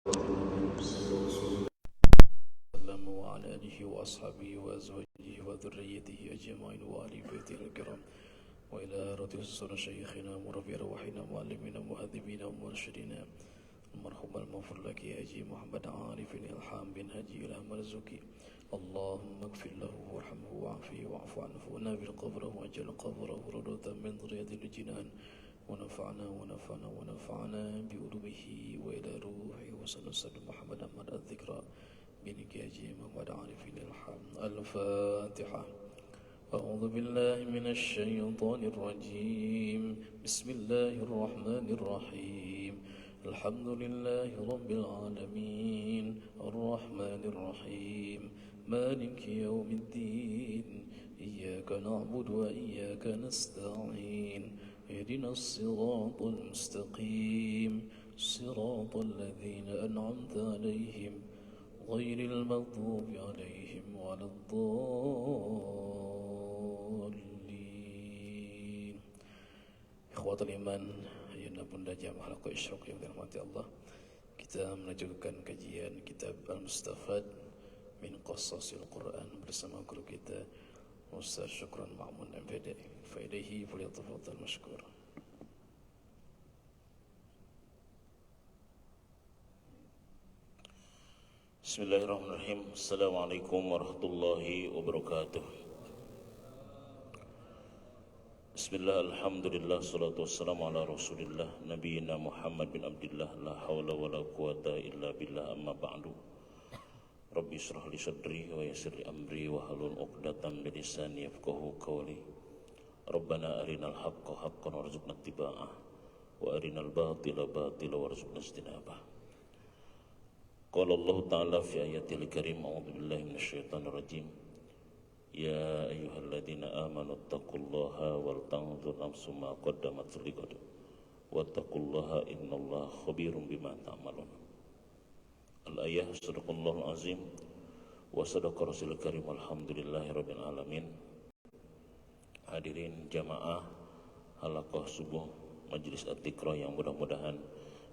وسلم وعلى آله وأصحابه وأزواجه وذريته أجمعين وآل بيته الكرام وإلى رسول شيخنا مربي روحنا معلمنا مهذبنا ومرشدنا المرحوم المغفور لك يا أجي محمد عارف الإلحام بن هدي إلهام الزكي اللهم اغفر له وارحمه وعافيه واعف عنه ونبل قبره واجعل قبره روضة من رياض الجنان ونفعنا بعلومه وإلى روحه وسنة محمد أحمد الذكرى بنكاجي محمد عارف الإلحام الفاتحة. أعوذ بالله من الشيطان الرجيم. بسم الله الرحمن الرحيم. الحمد لله رب العالمين الرحمن الرحيم مالك يوم الدين إياك نعبد وإياك نستعين اهدنا الصراط المستقيم صراط الذين أنعمت عليهم غير المغضوب عليهم ولا الضالين. Ikhwatul iman, ayahanda bunda jamaah halaqah Isyraq yang dirahmati Allah. Kita melanjutkan kajian kitab Al-Mustafad min Qasasil Quran bersama guru kita Ustaz Syukran Ma'mun MPD. Faidahi falyatafaddal mashkur. Bismillahirrahmanirrahim. Assalamualaikum warahmatullahi wabarakatuh. Bismillah, alhamdulillah, salatu wassalamu ala rasulillah Nabiyina Muhammad bin Abdillah. La hawla wa la quwata illa billah, amma ba'du. Rabbi israh li sadri wa yassir li amri wa halul uqdatan min lisani yafqahu qawli. Rabbana arinal haqqa haqqan warzuqna ittiba'ah wa arinal batila batila warzuqna ijtinabah. Qala Allah Ta'ala fi ayatil karim, a'udzu billahi minasyaitonir rajim. Ya ayyuhalladzina amanu taqullaha wal tanzur nafsum ma qaddamat lighad wattaqullaha innallaha khabirum bima ta'malun. Al-ayah, sadaqallahul azim wa sadaqa rasulul karim, alhamdulillahi rabbil alamin. Hadirin jamaah halaqah subuh Majelis At-Tiqra yang mudah-mudahan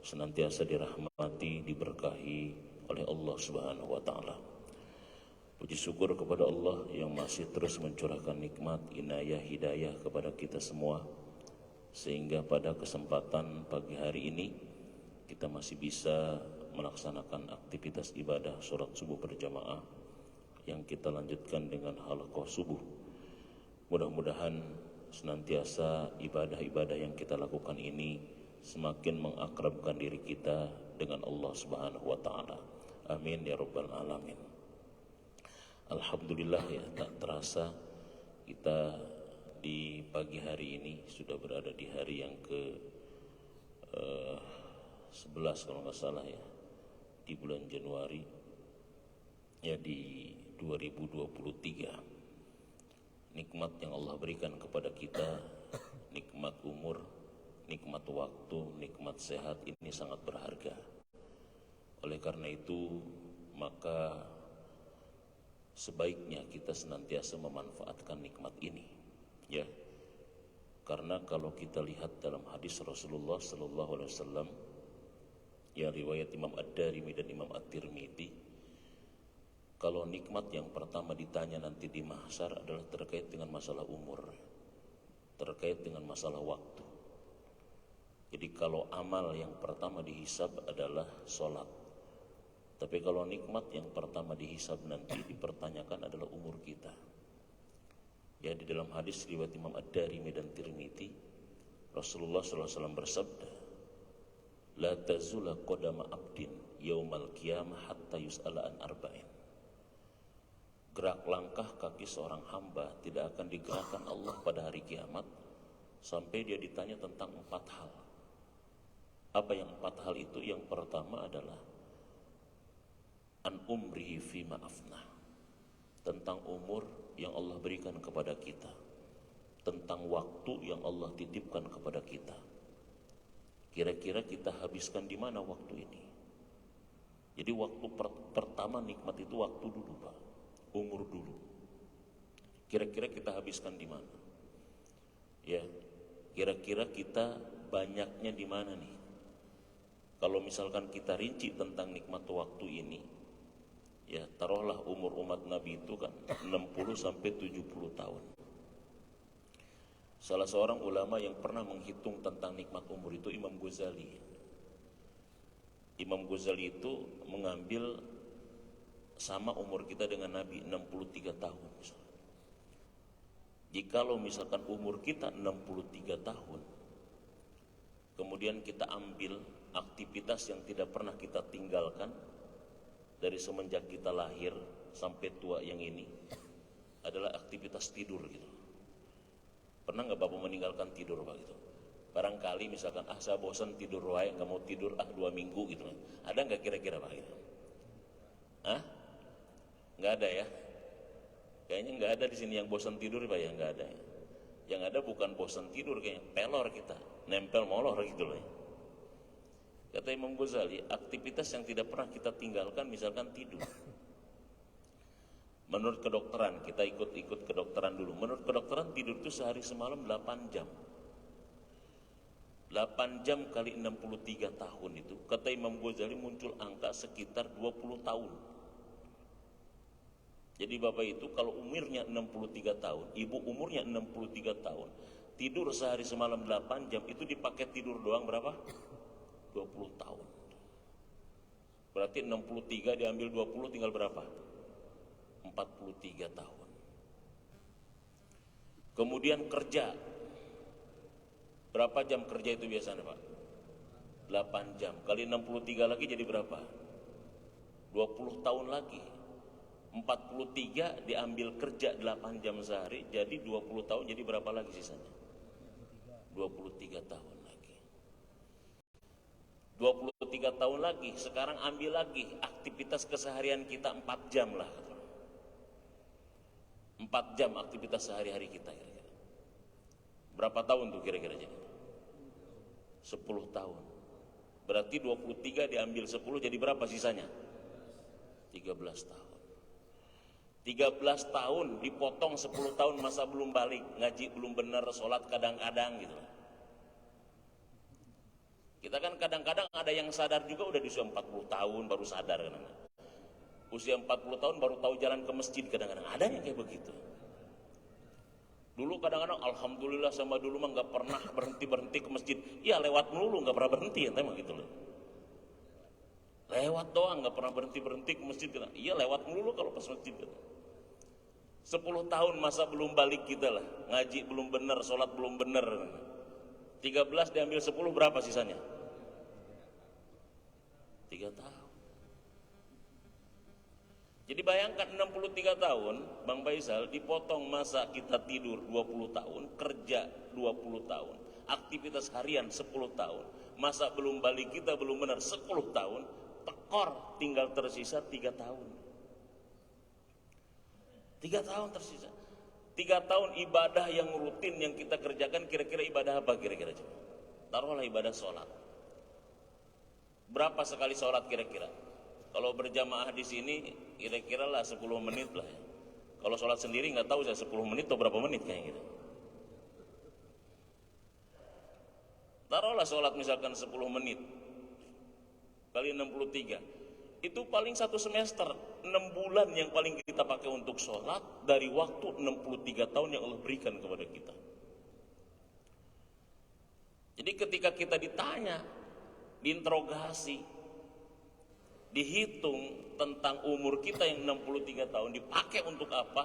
senantiasa dirahmati, diberkahi oleh Allah Subhanahu wa taala. Puji syukur kepada Allah yang masih terus mencurahkan nikmat, inayah, hidayah kepada kita semua, sehingga pada kesempatan pagi hari ini kita masih bisa melaksanakan aktivitas ibadah sholat subuh berjamaah yang kita lanjutkan dengan halaqah subuh. Mudah-mudahan senantiasa ibadah-ibadah yang kita lakukan ini semakin mengakrabkan diri kita dengan Allah Subhanahu wa taala. Amin ya rabbal alamin. Alhamdulillah, ya, tak terasa kita di pagi hari ini sudah berada di hari yang ke 11 kalau nggak salah ya, di bulan Januari ya, di 2023. Nikmat yang Allah berikan kepada kita, nikmat umur, nikmat waktu, nikmat sehat ini sangat berharga. Oleh karena itu, maka sebaiknya kita senantiasa memanfaatkan nikmat ini, ya. Karena kalau kita lihat dalam hadis Rasulullah sallallahu alaihi wasallam, ya, riwayat Imam Ad-Darimi dan Imam At-Tirmidzi, kalau nikmat yang pertama ditanya nanti di mahsyar adalah terkait dengan masalah umur, terkait dengan masalah waktu. Jadi kalau amal yang pertama dihisab adalah sholat, tapi kalau nikmat yang pertama dihisab nanti dipertanyakan adalah umur kita. Ya, di dalam hadis riwayat Imam Ad-Darimi dan Tirmidzi, Rasulullah SAW bersabda, La tazula qadama abdin yaumal qiyamah hatta yus'ala an arba'in. Gerak langkah kaki seorang hamba tidak akan digerakkan Allah pada hari kiamat sampai dia ditanya tentang 4 hal. Apa yang 4 hal itu? Yang pertama adalah an umrihi fima afnah, tentang umur yang Allah berikan kepada kita, tentang waktu yang Allah titipkan kepada kita. Kira-kira kita habiskan di mana waktu ini? Jadi waktu pertama nikmat itu waktu dulu, Pak, umur dulu. Kira-kira kita habiskan di mana? Ya, kira-kira kita banyaknya di mana nih? Kalau misalkan kita rinci tentang nikmat waktu ini, ya taruhlah umur umat Nabi itu kan 60 sampai 70 tahun. Salah seorang ulama yang pernah menghitung tentang nikmat umur itu Imam Ghazali. Imam Ghazali itu mengambil sama umur kita dengan Nabi 63 tahun misalnya. Jikalau misalkan umur kita 63 tahun, kemudian kita ambil aktivitas yang tidak pernah kita tinggalkan dari semenjak kita lahir sampai tua yang ini adalah aktivitas tidur gitu. Pernah nggak Bapak meninggalkan tidur Pak gitu? Barangkali misalkan saya bosan tidur wae, nggak mau tidur 2 minggu gitu. Ada nggak kira-kira Pak gitu? Nggak ada ya? Kayaknya nggak ada di sini yang bosan tidur Pak ya, nggak ada ya. Yang ada bukan bosan tidur, kayaknya pelor kita, nempel molor gitu loh ya. Kata Imam Ghazali, aktivitas yang tidak pernah kita tinggalkan misalkan tidur. Menurut kedokteran, kita ikut kedokteran dulu. Menurut kedokteran tidur itu sehari semalam 8 jam. 8 jam kali 63 tahun itu, kata Imam Ghazali muncul angka sekitar 20 tahun. Jadi Bapak itu kalau umurnya 63 tahun, Ibu umurnya 63 tahun, tidur sehari semalam 8 jam, itu dipakai tidur doang berapa? 20 tahun. Berarti 63 diambil 20 tinggal berapa? 43 tahun. Kemudian kerja. Berapa jam kerja itu biasanya Pak? 8 jam. Kali 63 lagi jadi berapa? 20 tahun lagi. 43 diambil kerja 8 jam sehari, jadi 20 tahun, jadi berapa lagi sisanya? 23 tahun. 23 tahun lagi, sekarang ambil lagi aktivitas keseharian kita 4 jam lah. 4 jam aktivitas sehari-hari kita kira-kira. Berapa tahun tuh kira-kira jadi? 10 tahun. Berarti 23 diambil 10 jadi berapa sisanya? 13 tahun. 13 tahun dipotong 10 tahun masa belum balik, ngaji belum benar, sholat kadang-kadang gitu. Kita kan kadang-kadang ada yang sadar juga udah di usia 40 tahun baru sadar kan. Usia 40 tahun baru tahu jalan ke masjid kadang-kadang. Ada yang kayak begitu. Dulu kadang-kadang alhamdulillah sama dulu mah nggak pernah berhenti ke masjid. Ya lewat melulu nggak pernah berhenti ya emang gitu loh. Lewat doang nggak pernah berhenti ke masjid. Iya lewat melulu kalau pas masjid. 10 tahun masa belum balik kita lah. Ngaji belum benar, sholat belum benar. 13 diambil 10 berapa sisanya? 3 tahun. Jadi bayangkan 63 tahun Bang Faisal dipotong masa kita tidur 20 tahun, kerja 20 tahun, aktivitas harian 10 tahun, masa belum balik kita belum benar 10 tahun, tekor tinggal tersisa 3 tahun. 3 tahun tersisa. 3 tahun ibadah yang rutin yang kita kerjakan, kira-kira ibadah apa kira-kira? Taruhlah ibadah sholat. Berapa sekali sholat kira-kira? Kalau berjamaah di sini kira-kira lah 10 menit lah ya. Kalau sholat sendiri nggak tahu saya 10 menit atau berapa menit kayak gitu. Taruhlah sholat misalkan 10 menit kali 63. Itu paling 1 semester, 6 bulan yang paling kita pakai untuk sholat dari waktu 63 tahun yang Allah berikan kepada kita. Jadi ketika kita ditanya, diinterogasi, dihitung tentang umur kita yang 63 tahun dipakai untuk apa?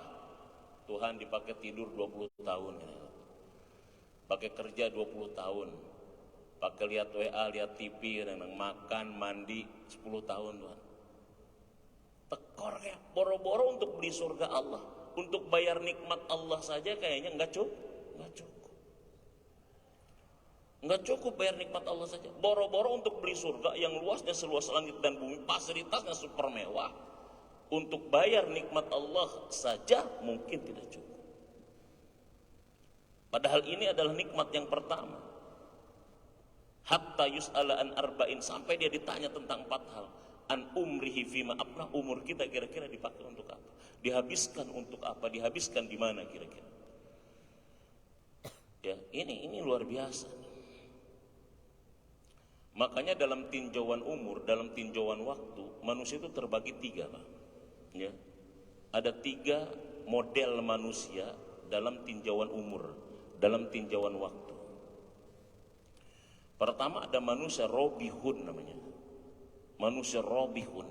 Tuhan dipakai tidur 20 tahun, pakai kerja 20 tahun, pakai lihat WA, lihat TV, makan, mandi 10 tahun Tuhan. Tekor ya, boro-boro untuk beli surga Allah, untuk bayar nikmat Allah saja kayaknya nggak cukup. Nggak cukup bayar nikmat Allah saja. Boro-boro untuk beli surga yang luasnya seluas langit dan bumi, fasilitasnya super mewah. Untuk bayar nikmat Allah saja mungkin tidak cukup. Padahal ini adalah nikmat yang pertama. Hatta yus'ala an arba'in, sampai dia ditanya tentang 4 hal. An umrihi fima abna, umur kita kira-kira dipakai untuk apa? Dihabiskan untuk apa? Dihabiskan di mana kira-kira? Ya, ini luar biasa. Makanya dalam tinjauan umur, dalam tinjauan waktu, manusia itu terbagi tiga, Pak. Ya. Ada tiga model manusia dalam tinjauan umur, dalam tinjauan waktu. Pertama ada manusia robihun namanya. Manusia robihun.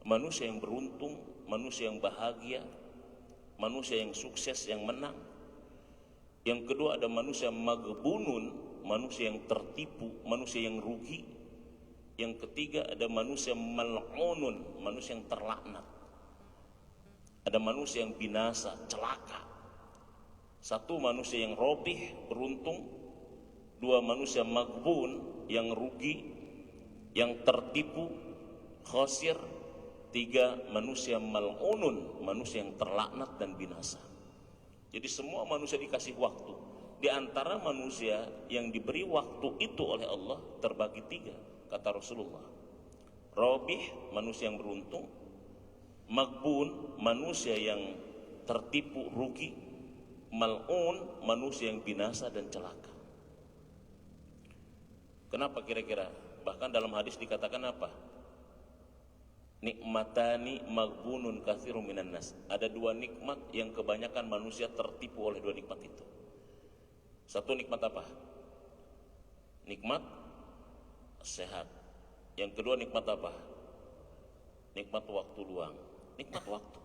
Manusia yang beruntung, manusia yang bahagia, manusia yang sukses, yang menang. Yang kedua ada manusia magbunun, manusia yang tertipu, manusia yang rugi. Yang ketiga ada manusia mal'unun, manusia yang terlaknat. Ada manusia yang binasa, celaka. Satu manusia yang robih, beruntung. Dua manusia magbun, yang rugi, yang tertipu, khosir. Tiga manusia mal'unun, manusia yang terlaknat dan binasa. Jadi semua manusia dikasih waktu. Di antara manusia yang diberi waktu itu oleh Allah terbagi tiga, kata Rasulullah. Robih, manusia yang beruntung. Magbun, manusia yang tertipu, rugi. Mal'un, manusia yang binasa dan celaka. Kenapa kira-kira? Bahkan dalam hadis dikatakan apa? Nikmatani magbunun katsirun minan nas. Ada dua nikmat yang kebanyakan manusia tertipu oleh dua nikmat itu. Satu nikmat apa? Nikmat sehat. Yang kedua nikmat apa? Nikmat waktu luang. Nikmat waktu.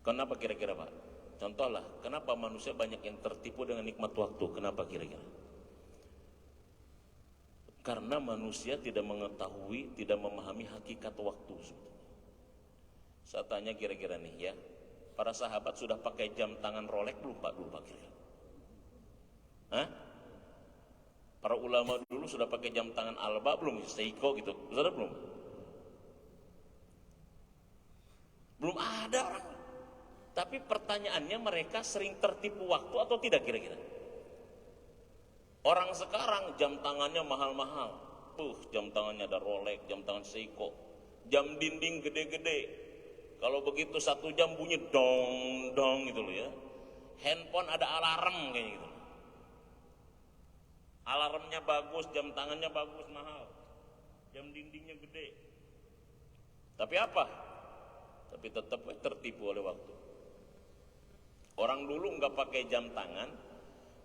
Kenapa kira-kira, Pak? Contohlah, kenapa manusia banyak yang tertipu dengan nikmat waktu? Kenapa kira-kira? Karena manusia tidak mengetahui, tidak memahami hakikat waktu. Saya tanya kira-kira nih ya, para sahabat sudah pakai jam tangan Rolex belum Pak? Dulu Pak kira-kira? Hah? Para ulama dulu sudah pakai jam tangan Alba belum? Seiko gitu, sudah belum? Belum ada orang. Tapi pertanyaannya mereka sering tertipu waktu atau tidak kira-kira? Orang sekarang jam tangannya mahal-mahal. Jam tangannya ada Rolex, jam tangan Seiko. Jam dinding gede-gede. Kalau begitu 1 jam bunyi dong-dong gitu loh ya. Handphone ada alarm kayak gitu. Alarmnya bagus, jam tangannya bagus, mahal. Jam dindingnya gede. Tapi apa? Tapi tetap tertipu oleh waktu. Orang dulu nggak pakai jam tangan,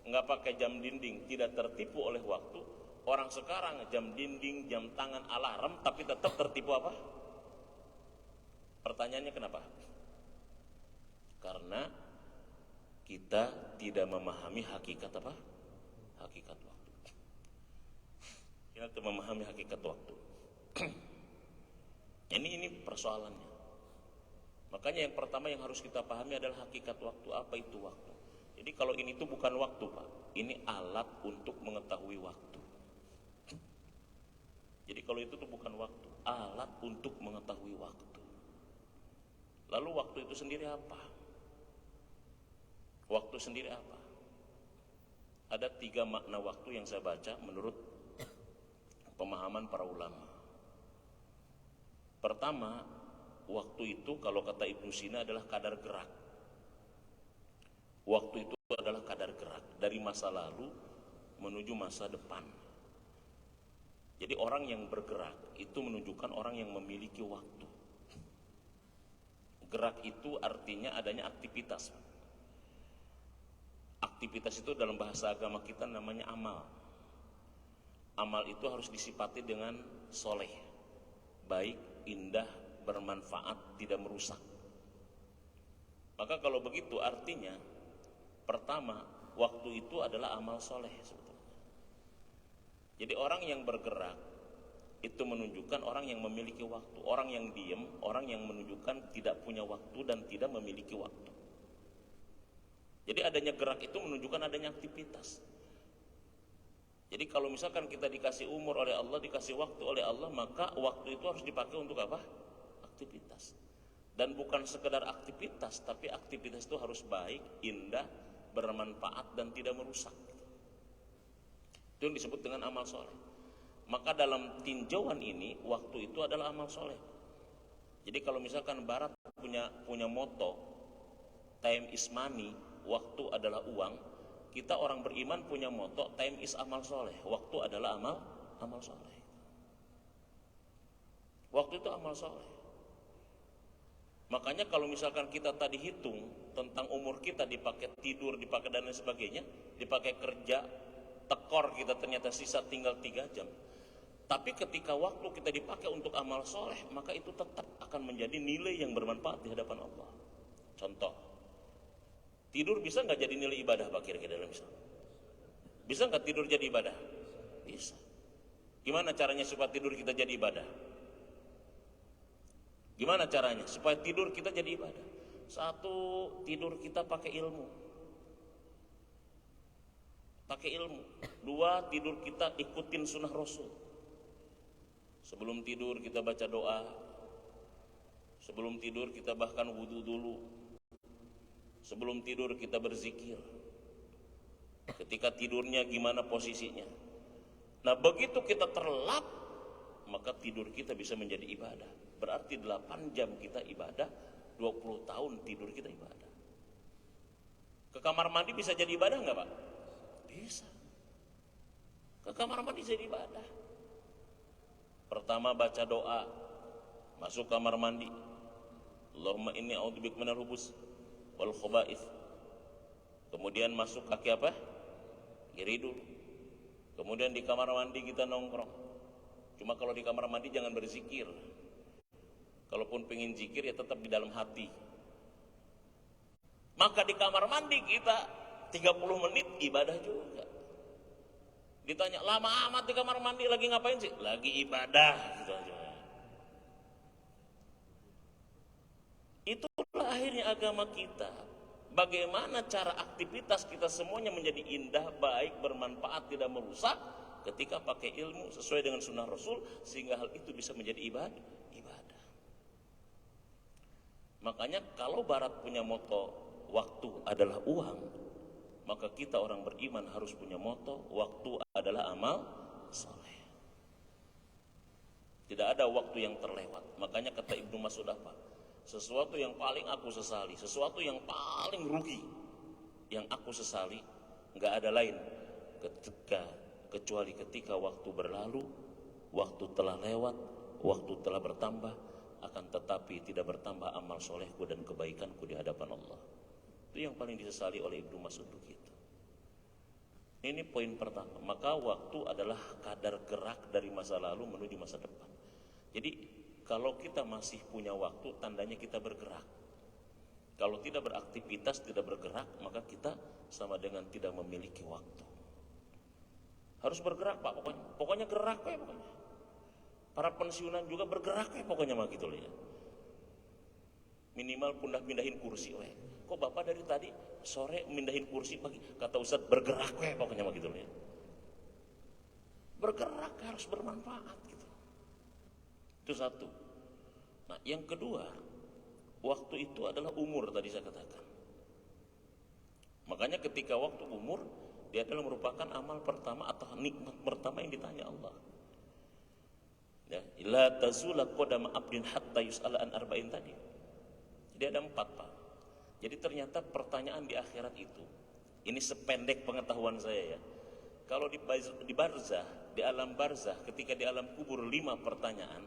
nggak pakai jam dinding, tidak tertipu oleh waktu. Orang sekarang jam dinding, jam tangan, alarm, tapi tetap tertipu apa? Pertanyaannya kenapa? Karena kita tidak memahami hakikat apa? Hakikat waktu. Kita tidak memahami hakikat waktu. Ini persoalannya. Makanya yang pertama yang harus kita pahami adalah hakikat waktu. Apa itu waktu? Jadi kalau ini tuh bukan waktu, Pak. Ini alat untuk mengetahui waktu. Jadi kalau itu tuh bukan waktu, alat untuk mengetahui waktu. Lalu waktu itu sendiri apa? Waktu sendiri apa? Ada 3 makna waktu yang saya baca menurut pemahaman para ulama. Pertama, waktu itu kalau kata Ibnu Sina adalah kadar gerak. Waktu itu adalah kadar gerak dari masa lalu menuju masa depan. Jadi orang yang bergerak itu menunjukkan orang yang memiliki waktu. Gerak itu artinya adanya aktivitas. Aktivitas itu dalam bahasa agama kita namanya amal. Amal itu harus disifati dengan soleh, baik, indah, bermanfaat, tidak merusak. Maka kalau begitu artinya pertama, waktu itu adalah amal soleh sebetulnya. Jadi orang yang bergerak itu menunjukkan orang yang memiliki waktu. Orang yang diam, orang yang menunjukkan tidak punya waktu dan tidak memiliki waktu. Jadi adanya gerak itu menunjukkan adanya aktivitas. Jadi kalau misalkan kita dikasih umur oleh Allah, dikasih waktu oleh Allah, maka waktu itu harus dipakai untuk apa? Aktivitas. Dan bukan sekedar aktivitas, tapi aktivitas itu harus baik, indah, bermanfaat dan tidak merusak. Itu yang disebut dengan amal soleh. Maka dalam tinjauan ini waktu itu adalah amal soleh. Jadi kalau misalkan Barat punya moto time is money, waktu adalah uang. Kita orang beriman punya moto, time is amal soleh. Waktu adalah amal soleh. Waktu itu amal soleh. Makanya kalau misalkan kita tadi hitung tentang umur kita, dipakai tidur, dipakai dan lain sebagainya, dipakai kerja, tekor kita ternyata sisa tinggal 3 jam. Tapi ketika waktu kita dipakai untuk amal soleh, maka itu tetap akan menjadi nilai yang bermanfaat di hadapan Allah. Contoh, tidur bisa nggak jadi nilai ibadah Pak kira-kira misalnya? Bisa nggak tidur jadi ibadah? Bisa. Gimana caranya supaya tidur kita jadi ibadah? Gimana caranya supaya tidur kita jadi ibadah? 1, tidur kita pakai ilmu. Pakai ilmu. 2, tidur kita ikutin sunnah Rasul. Sebelum tidur kita baca doa. Sebelum tidur kita bahkan wudu dulu. Sebelum tidur kita berzikir. Ketika tidurnya gimana posisinya. Nah begitu kita terlelap, maka tidur kita bisa menjadi ibadah. Berarti 8 jam kita ibadah, 20 tahun tidur kita ibadah. Ke kamar mandi bisa jadi ibadah nggak Pak? Bisa. Ke kamar mandi jadi ibadah. Pertama baca doa, masuk kamar mandi. Allahumma inni a'udzubika minal hubus wal khaba'ith. Kemudian masuk kaki apa? Kiri dulu. Kemudian di kamar mandi kita nongkrong. Cuma kalau di kamar mandi jangan berzikir. Kalaupun pengen zikir ya tetap di dalam hati. Maka di kamar mandi kita 30 menit ibadah juga. Ditanya, lama amat di kamar mandi lagi ngapain sih? Lagi ibadah gitu aja. Itulah akhirnya agama kita. Bagaimana cara aktivitas kita semuanya menjadi indah, baik, bermanfaat, tidak merusak ketika pakai ilmu sesuai dengan sunnah Rasul, sehingga hal itu bisa menjadi ibadah. Makanya kalau Barat punya moto waktu adalah uang, maka kita orang beriman harus punya moto waktu adalah amal soleh. Tidak ada waktu yang terlewat. Makanya kata Ibnu Mas'ud apa? Sesuatu yang paling aku sesali, sesuatu yang paling rugi yang aku sesali, nggak ada lain kecuali ketika waktu berlalu, waktu telah lewat, waktu telah bertambah, akan tetapi tidak bertambah amal solehku dan kebaikanku di hadapan Allah. Itu yang paling disesali oleh Ibnu Mas'ud begitu. Ini poin pertama. Maka waktu adalah kadar gerak dari masa lalu menuju masa depan. Jadi kalau kita masih punya waktu, tandanya kita bergerak. Kalau tidak beraktivitas, tidak bergerak, maka kita sama dengan tidak memiliki waktu. Harus bergerak Pak, pokoknya gerak Pak, pokoknya. Para pensiunan juga bergerak Pak, pokoknya mah gitu loh ya. Minimal pindahin kursi weh. Kok Bapak dari tadi sore mindahin kursi pagi? Kata Ustadz bergerak weh, pokoknya mah gitu loh ya. Bergerak harus bermanfaat gitu. Itu satu. Nah, yang kedua, waktu itu adalah umur tadi saya katakan. Makanya ketika waktu umur, dia adalah merupakan amal pertama atau nikmat pertama yang ditanya Allah. Ya, la tazula qadama abdin hatta yus'ala an arba'in tadi. Jadi ada 4 Pak. Jadi ternyata pertanyaan di akhirat itu, ini sependek pengetahuan saya ya. Kalau di barzah, di alam barzah, ketika di alam kubur 5 pertanyaan,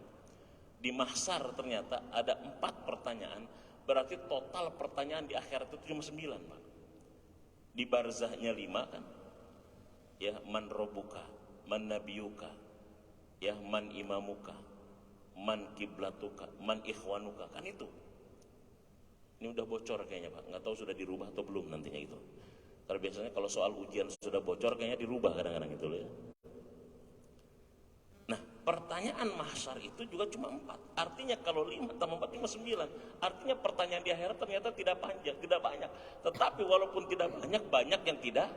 di mahsyar ternyata ada 4 pertanyaan, berarti total pertanyaan di akhirat itu cuma 9 Pak. Di barzahnya 5 kan, ya man robuka, man nabiyuka, ya man imamuka, man kiblatuka, man ikhwanuka, kan itu. Ini udah bocor kayaknya Pak, nggak tahu sudah dirubah atau belum nantinya itu. Karena biasanya kalau soal ujian sudah bocor kayaknya dirubah kadang-kadang gitu loh ya. Nah, pertanyaan mahsyar itu juga cuma 4. Artinya kalau 5 tambah 4 cuma 9. Artinya pertanyaan di akhirat ternyata tidak panjang, tidak banyak. Tetapi walaupun tidak banyak, banyak yang tidak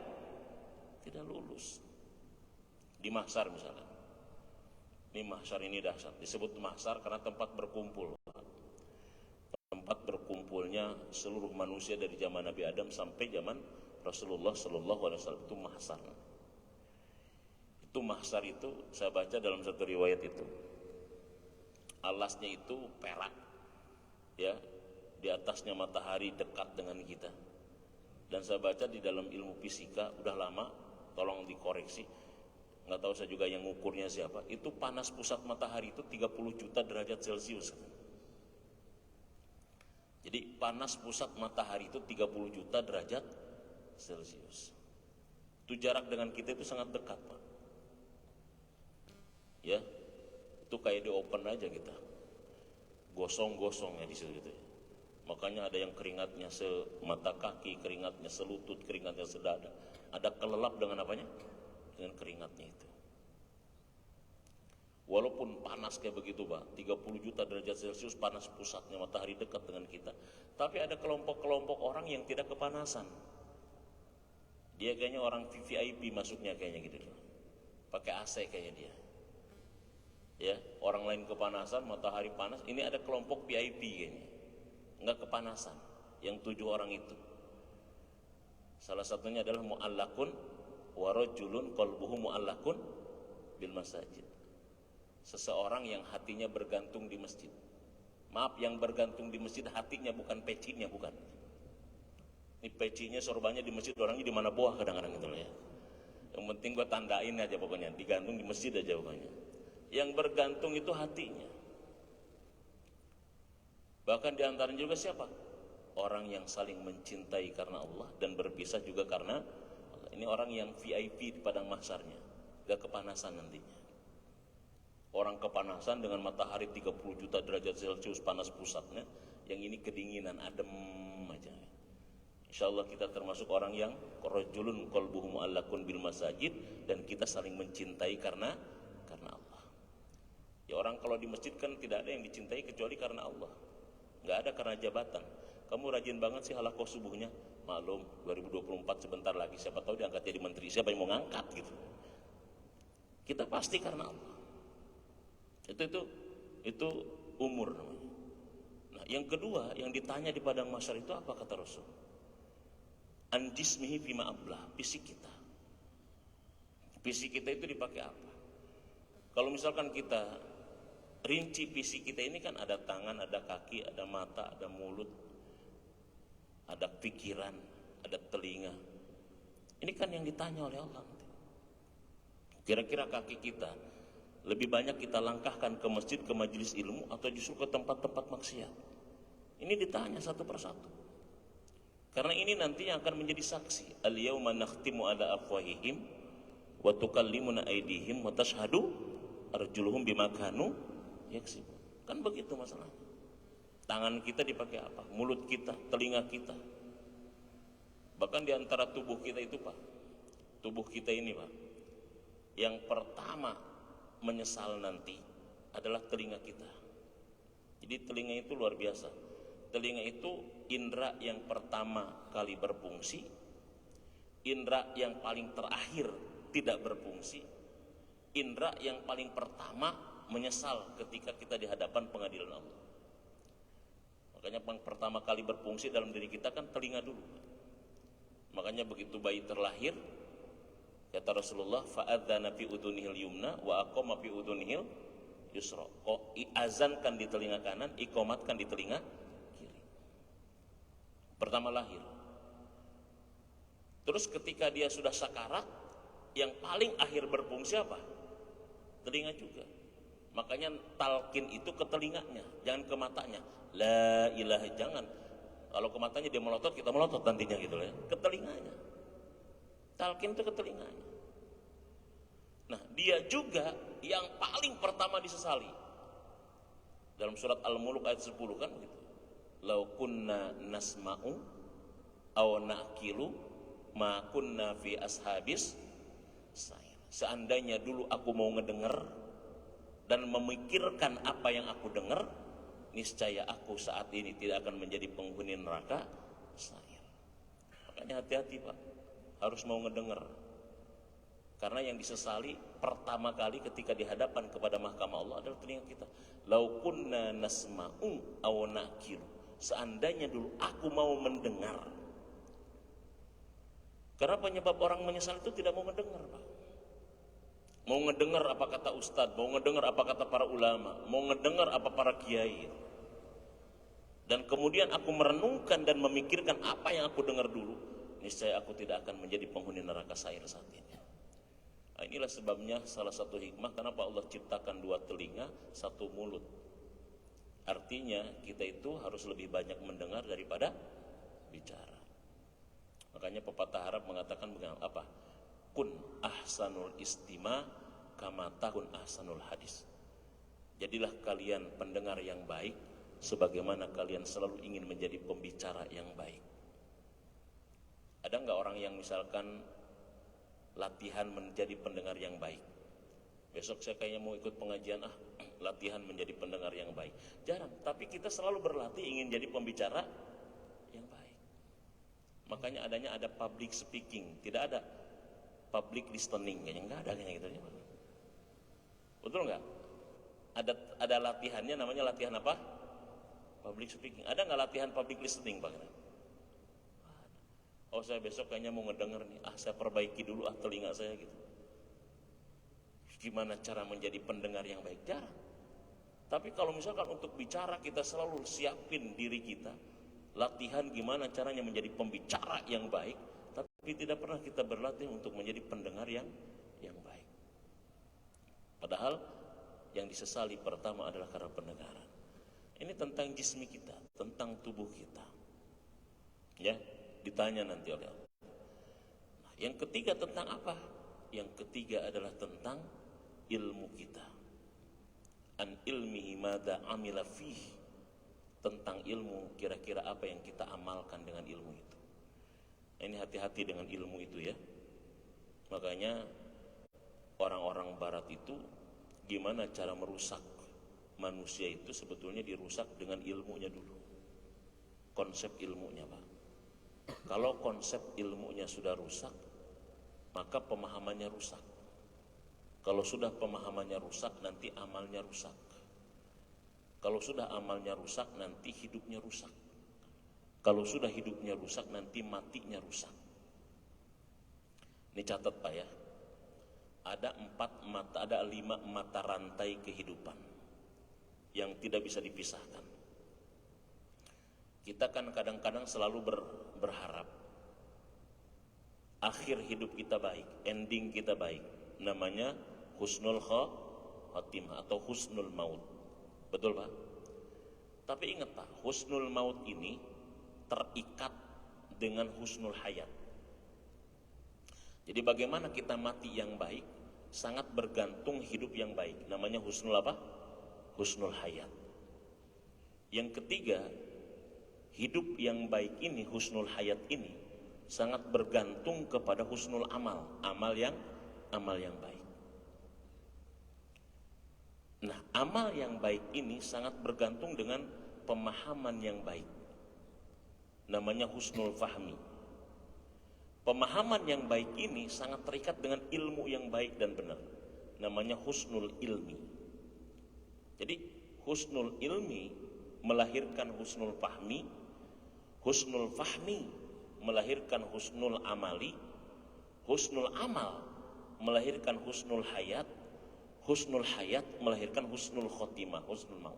lulus. Di mahsyar misalnya. Ini mahsyar ini dahsyat. Disebut mahsyar karena tempat berkumpul. Tempat berkumpulnya seluruh manusia dari zaman Nabi Adam sampai zaman Rasulullah Sallallahu Alaihi Wasallam, itu mahsyar. Itu mahsyar itu saya baca dalam satu riwayat itu, alasnya itu perak, ya, di atasnya matahari dekat dengan kita. Dan saya baca di dalam ilmu fisika udah lama, tolong dikoreksi. Nggak tahu saya juga yang ngukurnya siapa. Itu panas pusat matahari itu 30 juta derajat Celcius. Jadi panas pusat matahari itu 30 juta derajat Celcius. Itu jarak dengan kita itu sangat dekat, Pak. Ya, itu kayak di open aja kita. Gosong-gosong ya di situ gitu. Makanya ada yang keringatnya semata kaki, keringatnya selutut, keringatnya sedada. Ada kelelap dengan apanya? Dengan keringatnya itu. Walaupun panas kayak begitu, Pak, 30 juta derajat Celcius panas pusatnya matahari dekat dengan kita. Tapi ada kelompok-kelompok orang yang tidak kepanasan. Dia kayaknya orang VIP masuknya kayaknya gitu loh. Pakai AC kayaknya dia. Ya, orang lain kepanasan, matahari panas. Ini ada kelompok VIP kayaknya. Enggak kepanasan. Yang 7 orang itu. Salah satunya adalah mu'allakun wa rajulun qalbuhu mu'allakun bil masajid. Seseorang yang hatinya bergantung di masjid. Maaf, yang bergantung di masjid hatinya, bukan pecinya, bukan. Ini pecinya sorbannya di masjid, orangnya di mana buah kadang-kadang gitu loh ya. Yang penting gua tandain aja pokoknya, digantung di masjid aja pokoknya. Yang bergantung itu hatinya. Bahkan diantaranya juga siapa? Orang yang saling mencintai karena Allah dan berpisah juga karena Allah. Ini orang yang VIP di padang mahsyarnya, gak kepanasan nantinya. Orang kepanasan dengan matahari 30 juta derajat Celcius panas pusatnya, yang ini kedinginan, adem aja. Insyaallah kita termasuk orang yang rajulun qalbuhu mu'allakun bil masajid, dan kita saling mencintai karena Allah. Ya, orang kalau di masjid kan tidak ada yang dicintai kecuali karena Allah. Nggak ada karena jabatan. Kamu rajin banget sih halakoh subuhnya. Maklum 2024 sebentar lagi, siapa tahu diangkat jadi menteri, siapa yang mau ngangkat gitu. Kita pasti karena Allah. Itu umur namanya. Nah, yang kedua yang ditanya di padang mahsyar itu apa kata Rasul? An jismihi fima ablah, fisik kita. Fisik kita itu dipakai apa? Kalau misalkan kita rinci fisik kita ini kan ada tangan, ada kaki, ada mata, ada mulut, ada pikiran, ada telinga. Ini kan yang ditanya oleh Allah. Kira-kira kaki kita lebih banyak kita langkahkan ke masjid, ke majelis ilmu, atau justru ke tempat-tempat maksiat? Ini ditanya satu persatu. Karena ini nantinya akan menjadi saksi. Al-yawma nakhtimu ala afwahihim wa tukallimuna aydihim wa tashhadu arjuluhum bima kanu yaksibun. Kan begitu masalahnya. Tangan kita dipakai apa? Mulut kita, telinga kita. Bahkan di antara tubuh kita itu, Pak, tubuh kita ini, Pak, yang pertama menyesal nanti adalah telinga kita. Jadi telinga itu luar biasa. Telinga itu indera yang pertama kali berfungsi, indera yang paling terakhir tidak berfungsi, indera yang paling pertama menyesal ketika kita di hadapan pengadilan Allah. Makanya yang pertama kali berfungsi dalam diri kita kan telinga dulu. Makanya begitu bayi terlahir, kata Rasulullah, fa'adzana fi udunihil yumna wa aqama fi udunihil yusra. Azankan di telinga kanan, iqamatkan di telinga kiri. Pertama lahir. Terus ketika dia sudah sakarat, yang paling akhir berfungsi apa? Telinga juga. Makanya talqin itu ke telinganya, jangan ke matanya. La ilaha, jangan. Kalau ke matanya dia melotot, kita melotot nantinya gitu ya. Ke telinganya. Talqin itu ke telinganya. Nah, dia juga yang paling pertama disesali. Dalam surat Al-Mulk ayat 10 kan begitu. Lau kunna nasma'u aw na'kilu ma kunna fi ashabis sair. Seandainya dulu aku mau ngedenger dan memikirkan apa yang aku dengar, niscaya aku saat ini tidak akan menjadi penghuni neraka sair. Makanya hati-hati, Pak, harus mau ngedenger. Karena yang disesali pertama kali ketika dihadapan kepada mahkamah Allah adalah telinga kita. Lau kunna nasma'u aw naqilu. Seandainya dulu aku mau mendengar. Karena penyebab orang menyesal itu tidak mau mendengar, Pak. Mau ngedengar apa kata ustadz, mau ngedengar apa kata para ulama, mau ngedengar apa para kiai. Dan kemudian aku merenungkan dan memikirkan apa yang aku dengar dulu, niscaya aku tidak akan menjadi penghuni neraka sair saat ini. Nah, inilah sebabnya salah satu hikmah kenapa Allah ciptakan dua telinga, satu mulut. Artinya kita itu harus lebih banyak mendengar daripada bicara. Makanya pepatah Arab mengatakan apa? Kun ahsanul istima kama takun ahsanul hadis. Jadilah kalian pendengar yang baik sebagaimana kalian selalu ingin menjadi pembicara yang baik. Ada nggak orang yang misalkan latihan menjadi pendengar yang baik? Besok saya kayaknya mau ikut pengajian, latihan menjadi pendengar yang baik. Jarang, tapi kita selalu berlatih ingin jadi pembicara yang baik. Makanya ada public speaking, tidak ada public listening, kayaknya nggak ada kayak gitu. Betul nggak? Ada latihannya, namanya latihan apa? Public speaking. Ada nggak latihan public listening, Pak? Oh, saya besok kayaknya mau ngedenger nih. Saya perbaiki dulu telinga saya gitu. Gimana cara menjadi pendengar yang baik? Jarang. Tapi kalau misalkan untuk bicara kita selalu siapin diri kita, latihan gimana caranya menjadi pembicara yang baik, tapi tidak pernah kita berlatih untuk menjadi pendengar yang baik. Padahal yang disesali pertama adalah karena pendengaran. Ini tentang jismi kita, tentang tubuh kita. Ya, ditanya nanti oleh Allah. Nah, yang ketiga tentang apa? Yang ketiga adalah tentang ilmu kita. An ilmihi madza amila fih. Tentang ilmu, kira-kira apa yang kita amalkan dengan ilmu itu. Nah, ini hati-hati dengan ilmu itu ya. Makanya orang-orang barat itu gimana cara merusak manusia itu sebetulnya dirusak dengan ilmunya dulu. Konsep ilmunya, Pak. Kalau konsep ilmunya sudah rusak, maka pemahamannya rusak. Kalau sudah pemahamannya rusak, nanti amalnya rusak. Kalau sudah amalnya rusak, nanti hidupnya rusak. Kalau sudah hidupnya rusak, nanti matinya rusak. Ini catat, Pak ya. Ada 5 mata rantai kehidupan yang tidak bisa dipisahkan. Kita kan kadang-kadang selalu berharap akhir hidup kita baik, ending kita baik. Namanya husnul khatimah atau husnul maut. Betul, Pak? Tapi ingat, Pak, husnul maut ini terikat dengan husnul hayat. Jadi bagaimana kita mati yang baik sangat bergantung hidup yang baik. Namanya husnul apa? Husnul hayat. Yang ketiga, hidup yang baik ini, husnul hayat ini sangat bergantung kepada husnul amal, amal yang baik. Nah, amal yang baik ini sangat bergantung dengan pemahaman yang baik. Namanya husnul fahmi. Pemahaman yang baik ini sangat terikat dengan ilmu yang baik dan benar. Namanya husnul ilmi. Jadi husnul ilmi melahirkan husnul fahmi. Husnul fahmi melahirkan husnul amali. Husnul amal melahirkan husnul hayat. Husnul hayat melahirkan husnul khotimah, husnul maut.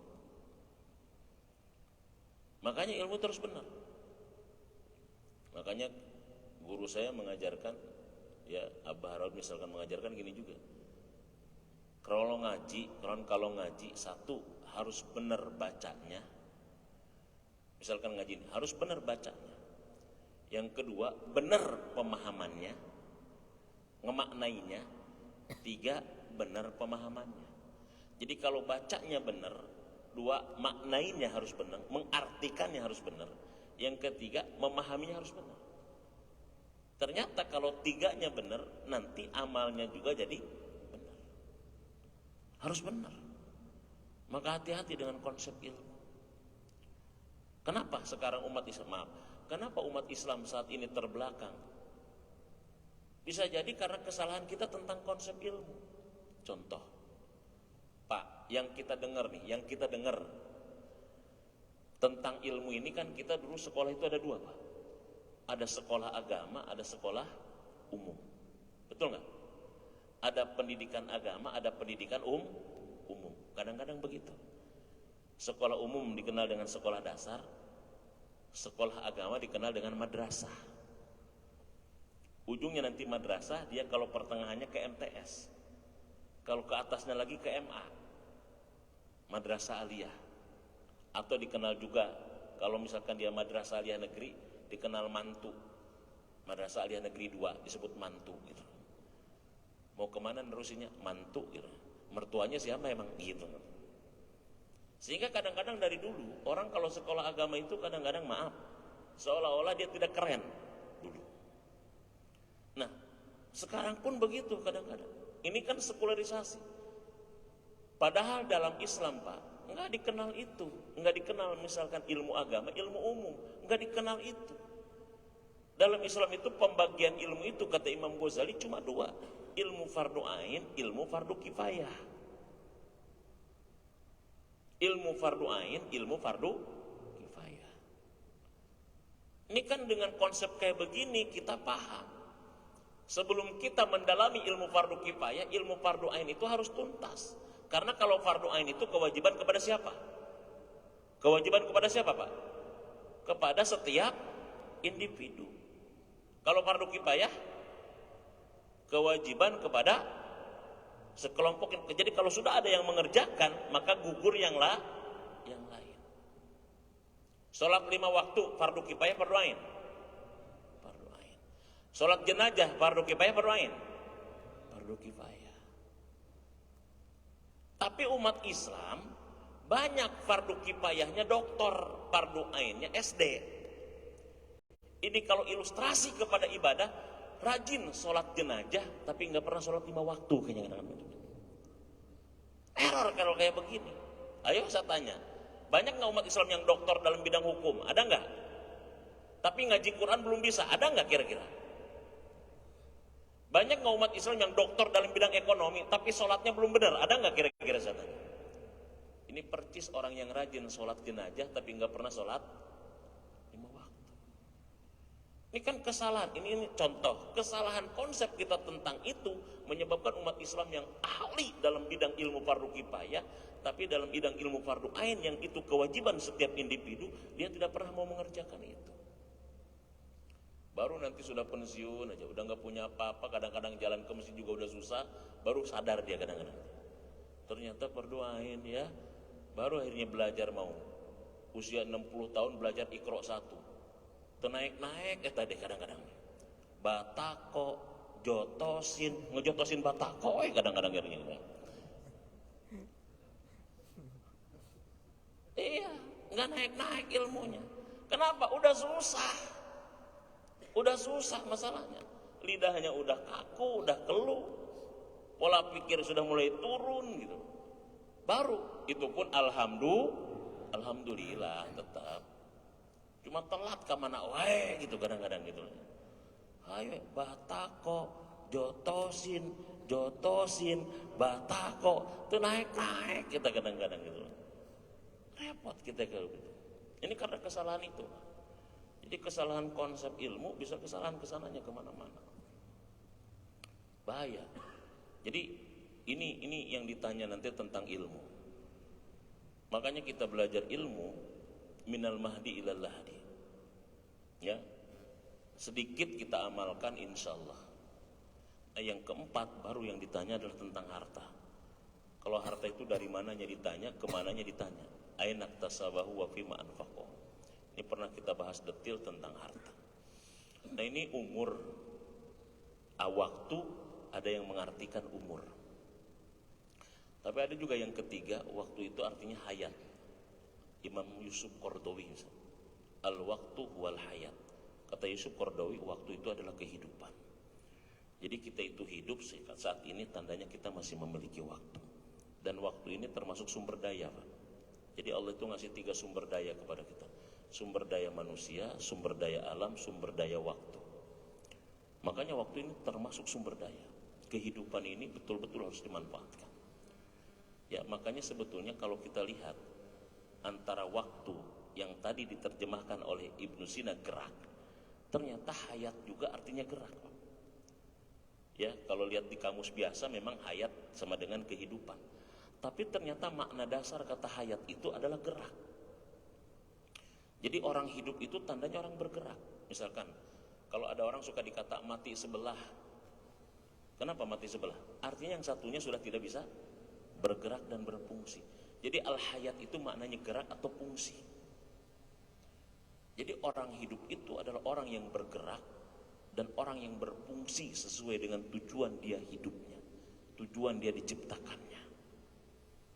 Makanya ilmu terus benar. Makanya guru saya mengajarkan, ya Abah Harun misalkan mengajarkan gini juga. Kalau ngaji, satu harus benar bacanya. Misalkan ngaji ini harus benar bacanya. Yang kedua, benar pemahamannya, ngemaknainya. Tiga, benar pemahamannya. Jadi kalau bacanya benar, dua, maknainya harus benar, mengartikannya harus benar. Yang ketiga, memahaminya harus benar. Ternyata kalau tiganya benar, nanti amalnya juga jadi benar. Harus benar. Maka hati-hati dengan konsep ilmu. Kenapa sekarang kenapa umat Islam saat ini terbelakang? Bisa jadi karena kesalahan kita tentang konsep ilmu. Contoh, Pak, yang kita dengar tentang ilmu ini kan kita dulu sekolah itu ada 2, Pak. Ada sekolah agama, ada sekolah umum. Betul nggak? Ada pendidikan agama, ada pendidikan umum. Kadang-kadang begitu. Sekolah umum dikenal dengan sekolah dasar, sekolah agama dikenal dengan madrasah. ujungnya nanti madrasah, dia kalau pertengahannya ke MTS, kalau ke atasnya lagi ke MA, madrasah aliyah. Atau dikenal juga kalau misalkan dia madrasah aliyah negeri, dikenal mantu. Madrasah aliyah negeri 2 disebut mantu gitu. Mau kemana nerusinya? Mantu gitu. Mertuanya siapa emang gitu. Sehingga kadang-kadang dari dulu orang kalau sekolah agama itu kadang-kadang maaf, seolah-olah dia tidak keren dulu. Nah, sekarang pun begitu kadang-kadang. Ini kan sekularisasi. Padahal dalam Islam, Pak, enggak dikenal itu. Enggak dikenal misalkan ilmu agama, ilmu umum. Enggak dikenal itu. Dalam Islam itu pembagian ilmu itu kata Imam Ghazali cuma 2. Ilmu fardu ain, ilmu fardu kifayah. Ilmu fardu ain, ilmu fardu kifayah. Ini kan dengan konsep kayak begini kita paham. Sebelum kita mendalami ilmu fardu kifayah, ilmu fardu ain itu harus tuntas. Karena kalau fardu ain itu kewajiban kepada siapa? Kewajiban kepada siapa, Pak? Kepada setiap individu. Kalau fardu kifayah, kewajiban kepada sekelompok. Jadi kalau sudah ada yang mengerjakan, maka gugur yang lain. Sholat 5 waktu, fardu kifayah, fardu ain. Fardu ain. Sholat jenazah, fardu kifayah, fardu ain. Fardu kifayah. Tapi umat Islam banyak fardu kifayahnya doktor, fardu ainnya SD. Ini kalau ilustrasi kepada ibadah, rajin sholat jenazah tapi nggak pernah sholat 5 waktu kayaknya. Error kalau kayak begini. Ayo saya tanya, banyak nggak umat Islam yang doktor dalam bidang hukum? Ada nggak? Tapi ngaji Quran belum bisa, ada nggak kira-kira? Banyak nggak umat Islam yang doktor dalam bidang ekonomi tapi sholatnya belum benar? Ada nggak kira-kira saya tanya? Ini percis orang yang rajin sholat jenazah tapi nggak pernah sholat 5 waktu. Ini kan kesalahan, ini contoh kesalahan konsep kita tentang itu menyebabkan umat Islam yang ahli dalam bidang ilmu fardu kifayah, tapi dalam bidang ilmu fardu ain yang itu kewajiban setiap individu, dia tidak pernah mau mengerjakan itu. Baru nanti sudah pensiun aja, udah nggak punya apa-apa, kadang-kadang jalan ke masjid juga udah susah, baru sadar dia kadang-kadang. Ternyata fardu ain ya, baru akhirnya belajar mau. Usia 60 tahun belajar Iqra 1. Naik-naik tadi kadang-kadang batako ngejotosin batako kadang-kadang gitu. Iya, nggak naik-naik ilmunya. Kenapa? Udah susah masalahnya. Lidahnya udah kaku, udah keluh, pola pikir sudah mulai turun gitu. Baru itu pun alhamdulillah tetap cuma telat ke mana wae gitu kadang-kadang gitu. Ayo batako jotosin batako tuh naik kita kadang-kadang gitu. Repot kita kalau gitu. Ini karena kesalahan itu. Jadi kesalahan konsep ilmu bisa kesalahan kesananya kemana-mana. Bahaya. Jadi ini yang ditanya nanti tentang ilmu. Makanya kita belajar ilmu minal mahdi ilal lahdi. Ya. Sedikit kita amalkan insyaallah. Yang keempat baru yang ditanya adalah tentang harta. Kalau harta itu dari mananya ditanya, kemananya ditanya. Aina tasabahu wa fima anfaqo. Ini pernah kita bahas detail tentang harta. Nah ini umur, waktu ada yang mengartikan umur. Tapi ada juga yang ketiga, waktu itu artinya hayat. Imam Yusuf Qaradawi, al-waktu wal hayat. Kata Yusuf Qaradawi, waktu itu adalah kehidupan. Jadi kita itu hidup saat ini tandanya kita masih memiliki waktu. Dan waktu ini termasuk sumber daya, Pak. Jadi Allah itu ngasih 3 sumber daya kepada kita. Sumber daya manusia, sumber daya alam, sumber daya waktu. Makanya waktu ini termasuk sumber daya. Kehidupan ini betul-betul harus dimanfaatkan. Ya, makanya sebetulnya kalau kita lihat antara waktu yang tadi diterjemahkan oleh Ibnu Sina gerak, ternyata hayat juga artinya gerak. Ya, kalau lihat di kamus biasa memang hayat sama dengan kehidupan. Tapi ternyata makna dasar kata hayat itu adalah gerak. Jadi orang hidup itu tandanya orang bergerak. Misalkan Kalau ada orang suka dikata mati sebelah. Kenapa mati sebelah? Artinya yang satunya sudah tidak bisa bergerak dan berfungsi. Jadi al-hayat itu maknanya gerak atau fungsi. Jadi orang hidup itu adalah orang yang bergerak dan orang yang berfungsi sesuai dengan tujuan dia hidupnya, tujuan dia diciptakannya.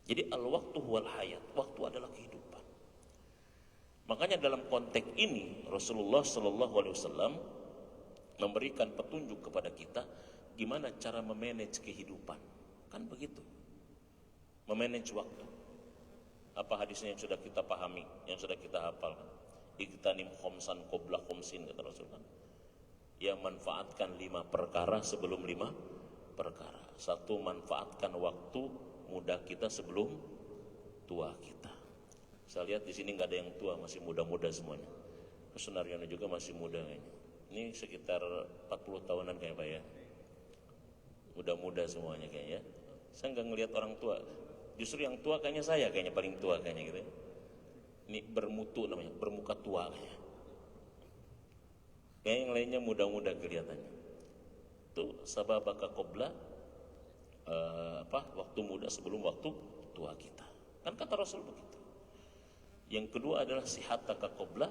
Jadi al-waktu huwal hayat, waktu adalah kehidupan. Makanya dalam konteks ini Rasulullah SAW memberikan petunjuk kepada kita gimana cara memanage kehidupan. Kan begitu, memanage waktu. Apa hadisnya yang sudah kita pahami, yang sudah kita hafalkan? Iktanim khomsan qobla khomsin, kata Rasulullah. Ya, manfaatkan 5 perkara sebelum 5 perkara. 1, manfaatkan waktu muda kita sebelum tua kita. Saya lihat di sini nggak ada yang tua, masih muda-muda semuanya. Sunaryono juga masih muda kayaknya. Ini sekitar 40 tahunan kayaknya Pak ya. Muda-muda semuanya kayaknya. Saya nggak ngelihat orang tua. Justru yang tua kayaknya saya kayaknya paling tua kayaknya gitu. Ini bermutu namanya, bermuka tua kayaknya. Kayak yang lainnya muda-muda kelihatannya. Itu sababaka qabla waktu muda sebelum waktu tua kita. Kan kata Rasul begitu. Yang kedua adalah sihataka qabla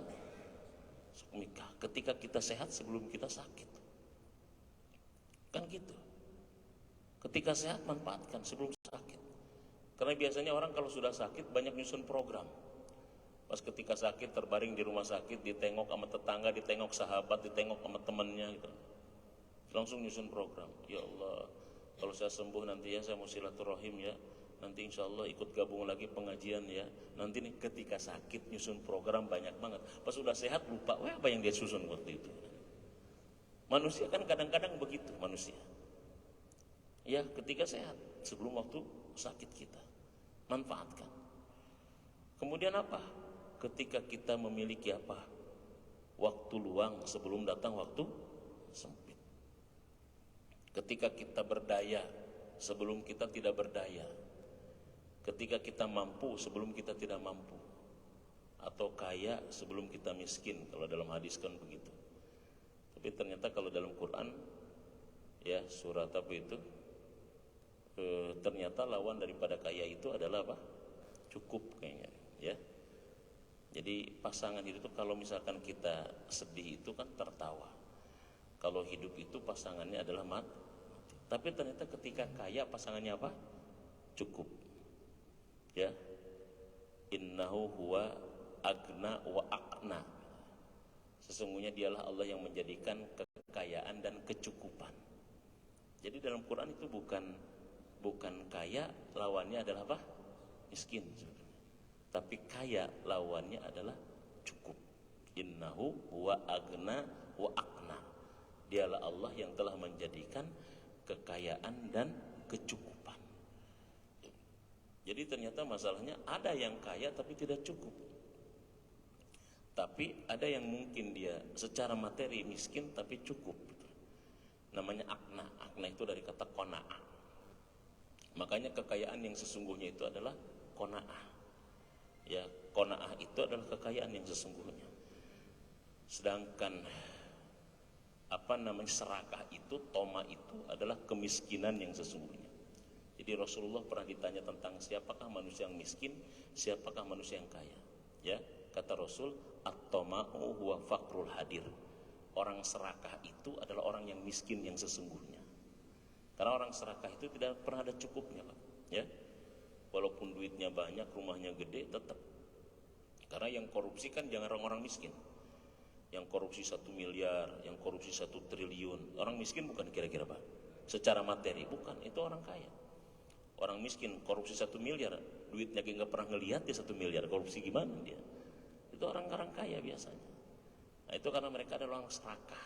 sukmika. Ketika kita sehat sebelum kita sakit. Kan gitu. Ketika sehat manfaatkan sebelum sakit. Karena biasanya orang kalau sudah sakit banyak nyusun program. Pas ketika sakit terbaring di rumah sakit, ditengok sama tetangga, ditengok sahabat, ditengok sama temannya gitu. Langsung nyusun program. Ya Allah, kalau saya sembuh nanti ya saya mau silaturahim ya. Nanti insya Allah ikut gabung lagi pengajian ya. Nanti nih ketika sakit nyusun program banyak banget. Pas sudah sehat lupa, wah apa yang dia susun waktu itu. Manusia kan kadang-kadang begitu manusia. Ya ketika sehat sebelum waktu sakit kita manfaatkan. Kemudian apa? Ketika kita memiliki apa? Waktu luang sebelum datang waktu sempit. Ketika kita berdaya sebelum kita tidak berdaya. Ketika kita mampu sebelum kita tidak mampu. Atau kaya sebelum kita miskin, kalau dalam hadis kan begitu. Tapi ternyata kalau dalam Quran ya surat apa itu? Ternyata lawan daripada kaya itu adalah apa? Cukup kayaknya ya. Jadi pasangan itu kalau misalkan kita sedih itu kan tertawa. Kalau hidup itu pasangannya adalah mati. Tapi ternyata ketika kaya pasangannya apa? Cukup. Ya. Innahu huwa agna wa aqna. Sesungguhnya dialah Allah yang menjadikan kekayaan dan kecukupan. Jadi dalam Quran itu bukan kaya lawannya adalah apa? Miskin sebenarnya. Tapi kaya lawannya adalah cukup. Innahu huwa agna wa aqna. Dialah Allah yang telah menjadikan kekayaan dan kecukupan. Jadi ternyata masalahnya ada yang kaya tapi tidak cukup. Tapi ada yang mungkin dia secara materi miskin tapi cukup. Namanya aqna. Aqna itu dari kata qanaah. Makanya kekayaan yang sesungguhnya itu adalah qanaah. Ya, qanaah itu adalah kekayaan yang sesungguhnya. Sedangkan serakah itu, toma itu adalah kemiskinan yang sesungguhnya. Jadi Rasulullah pernah ditanya tentang siapakah manusia yang miskin, siapakah manusia yang kaya. Ya, kata Rasul, at-toma'u huwa faqrul hadir. Orang serakah itu adalah orang yang miskin yang sesungguhnya. Karena orang serakah itu tidak pernah ada cukupnya, Pak. Ya. Walaupun duitnya banyak, rumahnya gede, tetap. Karena yang korupsi kan jangan orang-orang miskin. Yang korupsi 1 miliar, yang korupsi 1 triliun. Orang miskin bukan kira-kira Pak? Secara materi, bukan. Itu orang kaya. Orang miskin korupsi 1 miliar, duitnya nggak pernah ngelihat dia 1 miliar. Korupsi gimana dia? Itu orang-orang kaya biasanya. Nah itu karena mereka adalah orang serakah.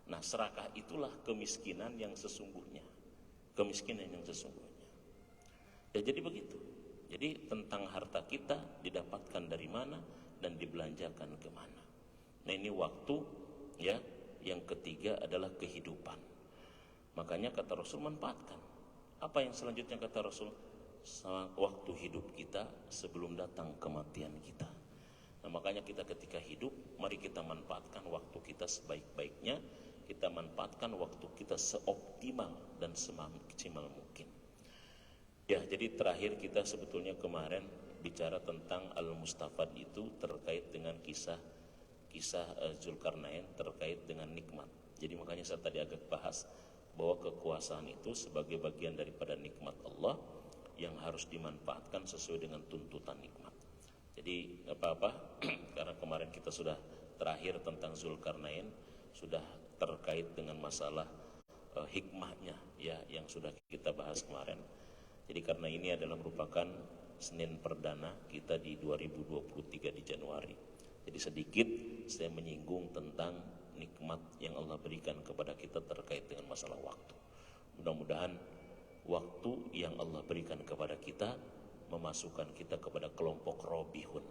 Nah serakah itulah kemiskinan yang sesungguhnya. Kemiskinan yang sesungguhnya. Ya jadi begitu. Jadi tentang harta kita didapatkan dari mana dan dibelanjakan kemana. Nah ini waktu ya. Yang ketiga adalah kehidupan. Makanya kata Rasul manfaatkan. Apa yang selanjutnya kata Rasul? Waktu hidup kita sebelum datang kematian kita. Nah, makanya kita ketika hidup, mari kita manfaatkan waktu kita sebaik-baiknya, kita manfaatkan waktu kita seoptimal dan semaksimal mungkin. Ya, jadi terakhir kita sebetulnya kemarin bicara tentang Al-Mustafad itu terkait dengan kisah Zulkarnain terkait dengan nikmat. Jadi makanya saya tadi agak bahas bahwa kekuasaan itu sebagai bagian daripada nikmat Allah yang harus dimanfaatkan sesuai dengan tuntutan nikmat. Jadi nggak apa-apa karena kemarin kita sudah terakhir tentang Zulkarnain, sudah terkait dengan masalah hikmahnya ya yang sudah kita bahas kemarin. Jadi karena ini adalah merupakan Senin perdana kita di 2023 di Januari. Jadi sedikit saya menyinggung tentang nikmat yang Allah berikan kepada kita terkait dengan masalah waktu. Mudah-mudahan waktu yang Allah berikan kepada kita memasukkan kita kepada kelompok robihun,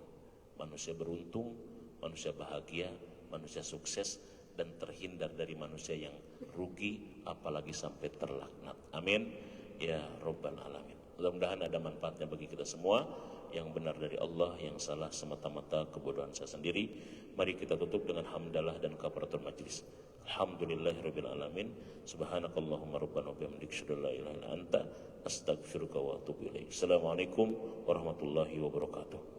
manusia beruntung, manusia bahagia, manusia sukses, dan terhindar dari manusia yang rugi apalagi sampai terlaknat. Amin ya Rabbal Alamin. Mudah-mudahan ada manfaatnya bagi kita semua. Yang benar dari Allah, yang salah semata-mata kebodohan saya sendiri. Mari kita tutup dengan hamdalah dan kafaratul majlis. Alhamdulillahirabbil alamin. Subhanakallahumma rabbana wa bihamdika asyhadu an la ilaha illa anta astaghfiruka wa atubu ilaik. Assalamualaikum warahmatullahi wabarakatuh.